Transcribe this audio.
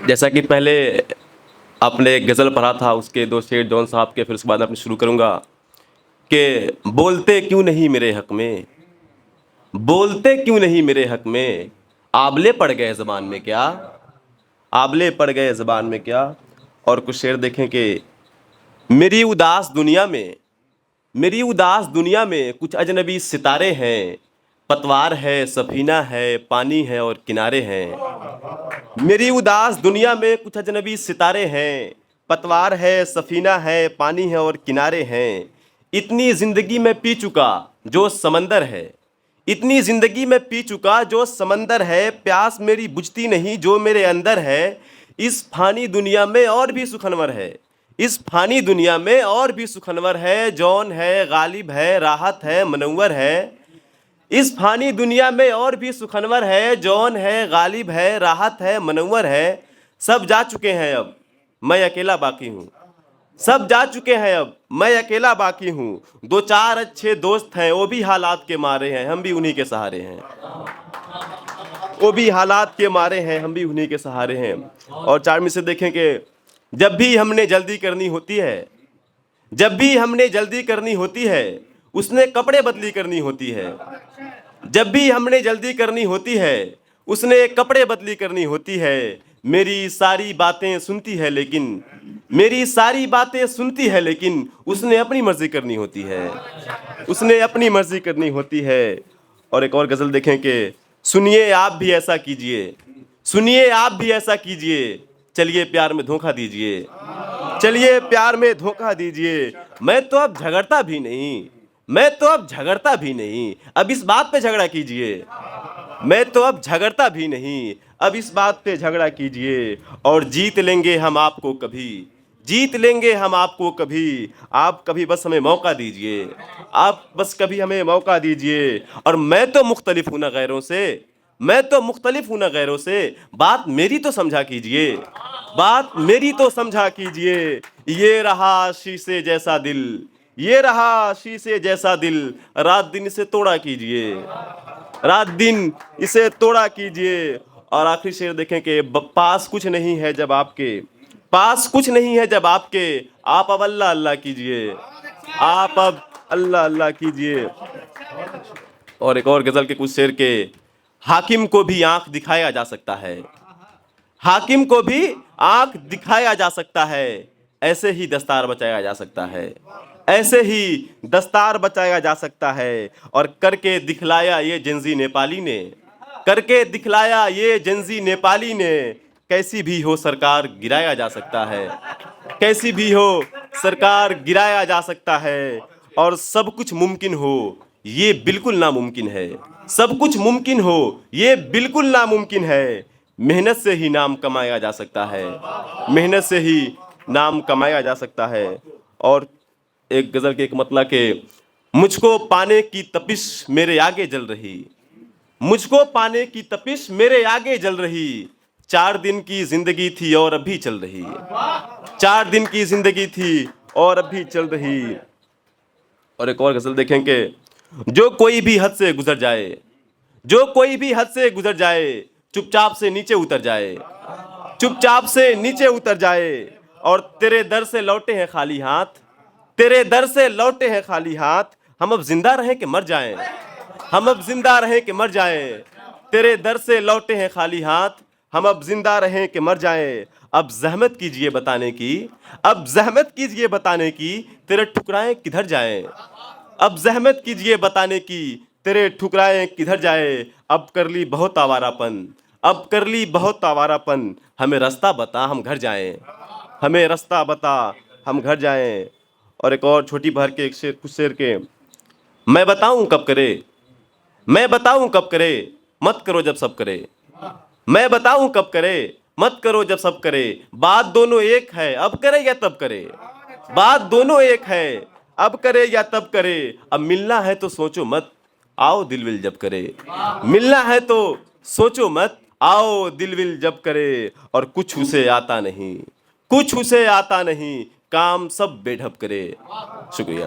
जैसा कि पहले आपने एक गज़ल पढ़ा था, उसके दो शेर जॉन साहब के, फिर उसके बाद मैं शुरू करूँगा कि बोलते क्यों नहीं मेरे हक़ में, बोलते क्यों नहीं मेरे हक़ में, आबले पड़ गए ज़बान में क्या, आबले पड़ गए ज़बान में क्या। और कुछ शेर देखें कि मेरी उदास दुनिया में, मेरी उदास दुनिया में कुछ अजनबी सितारे हैं, पतवार है, सफ़ीना है, पानी है और किनारे हैं। मेरी उदास दुनिया में कुछ अजनबी सितारे हैं, पतवार है, सफ़ीना है, पानी है और किनारे हैं। इतनी ज़िंदगी में पी चुका जो समंदर है, इतनी ज़िंदगी में पी चुका जो समंदर है, प्यास मेरी बुझती नहीं जो मेरे अंदर है। इस फ़ानी दुनिया में और भी सुखनवर है, इस फ़ानी दुनिया में और भी सुखनवर है, जौन है, गालिब है, राहत है, मनव्वर है। इस फ़ानी दुनिया में और भी सुखनवर है, जौन है, गालिब है, राहत है, मनव्वर है। सब जा चुके हैं अब, मैं अकेला बाकी हूँ, सब जा चुके हैं अब, मैं अकेला बाकी हूँ। दो चार अच्छे दोस्त हैं, वो भी हालात के मारे हैं, हम भी उन्हीं के सहारे हैं, वो भी हालात के मारे हैं, हम भी उन्हीं के सहारे हैं। और चार में से देखें कि जब भी हमने जल्दी करनी होती है, जब भी हमने जल्दी करनी होती है, उसने कपड़े बदली करनी होती है। जब भी हमने जल्दी करनी होती है, उसने कपड़े बदली करनी होती है। मेरी सारी बातें सुनती है लेकिन, मेरी सारी बातें सुनती है लेकिन उसने अपनी मर्जी करनी होती है, उसने अपनी मर्जी करनी होती है। और एक और गज़ल देखें कि सुनिए आप भी ऐसा कीजिए, सुनिए आप भी ऐसा कीजिए, चलिए प्यार में धोखा दीजिए, चलिए प्यार में धोखा दीजिए। मैं तो अब झगड़ता भी नहीं, मैं तो अब झगड़ता भी नहीं, अब इस बात पे झगड़ा कीजिए। मैं तो अब झगड़ता भी नहीं, अब इस बात पे झगड़ा कीजिए। और जीत लेंगे हम आपको कभी, जीत लेंगे हम आपको कभी, आप कभी बस हमें मौका दीजिए, आप बस कभी हमें मौका दीजिए। और मैं तो मुख्तलिफ हूँ ना गैरों से, मैं तो मुख्तलिफ हूँ ना गैरों से, बात मेरी तो समझा कीजिए, बात मेरी तो समझा कीजिए। ये रहा शीशे जैसा दिल, ये रहा शीशे जैसा दिल, रात दिन इसे तोड़ा कीजिए, रात दिन इसे तोड़ा कीजिए। और आखिरी शेर देखें कि पास कुछ नहीं है जब आपके, पास कुछ नहीं है जब आपके, आप अब अल्लाह अल्लाह कीजिए, आप अब अल्लाह अल्लाह कीजिए। और एक और गज़ल के कुछ शेर के हाकिम को भी आंख दिखाया जा सकता है, हाकिम को भी आंख दिखाया जा सकता है, ऐसे ही दस्तार बचाया जा सकता है, ऐसे ही दस्तार बचाया जा सकता है। और करके दिखलाया ये जंजी नेपाली ने, करके दिखलाया ये जंजी नेपाली ने, कैसी भी हो सरकार गिराया जा सकता है, कैसी भी हो सरकार गिराया जा सकता है। और सब कुछ मुमकिन हो ये बिल्कुल नामुमकिन है, सब कुछ मुमकिन हो ये बिल्कुल नामुमकिन है। मेहनत से ही नाम कमाया जा सकता है, मेहनत से ही नाम कमाया जा सकता है। और एक गज़ल के एक मतलब के मुझको पाने की तपिश मेरे आगे जल रही, मुझको पाने की तपिश मेरे आगे जल रही, 4 दिन की जिंदगी थी और अभी चल रही, 4 दिन की जिंदगी थी और अभी चल रही। और एक और गज़ल देखें कि जो कोई भी हद से गुजर जाए, जो कोई भी हद से गुजर जाए, चुपचाप से नीचे उतर जाए, चुपचाप से नीचे उतर जाए। और तेरे दर से लौटे हैं खाली हाथ, तेरे दर से लौटे हैं खाली हाथ, हम अब जिंदा रहें कि मर जाएं, हम अब जिंदा रहें कि मर जाएं। तेरे दर से लौटे हैं खाली हाथ, हम अब जिंदा रहें कि मर जाएं। अब जहमत कीजिए बताने की, अब जहमत कीजिए बताने की, तेरे ठुकराएं किधर जाएं, अब जहमत कीजिए बताने की, तेरे ठुकराएं किधर जाए। अब कर ली बहुत आवारापन, अब कर ली बहुत आवारापन, हमें रास्ता बता हम घर जाएं, हमें रास्ता बता हम घर जाएं। और एक और छोटी बहर के एक शेर, कुछ शेर के मैं बताऊं कब करे, मैं बताऊं कब करे, मत करो जब सब करे, मैं बताऊं कब करे, मत करो जब सब करे। बात दोनों एक है अब करे या तब करे, बात दोनों एक है अब करे या तब करे। अब मिलना है तो सोचो मत, आओ दिल विल जब करे, मिलना है तो सोचो मत, आओ दिल विल जब करे। और कुछ उसे आता नहीं, कुछ उसे आता नहीं, काम सब बेढप करे। शुक्रिया।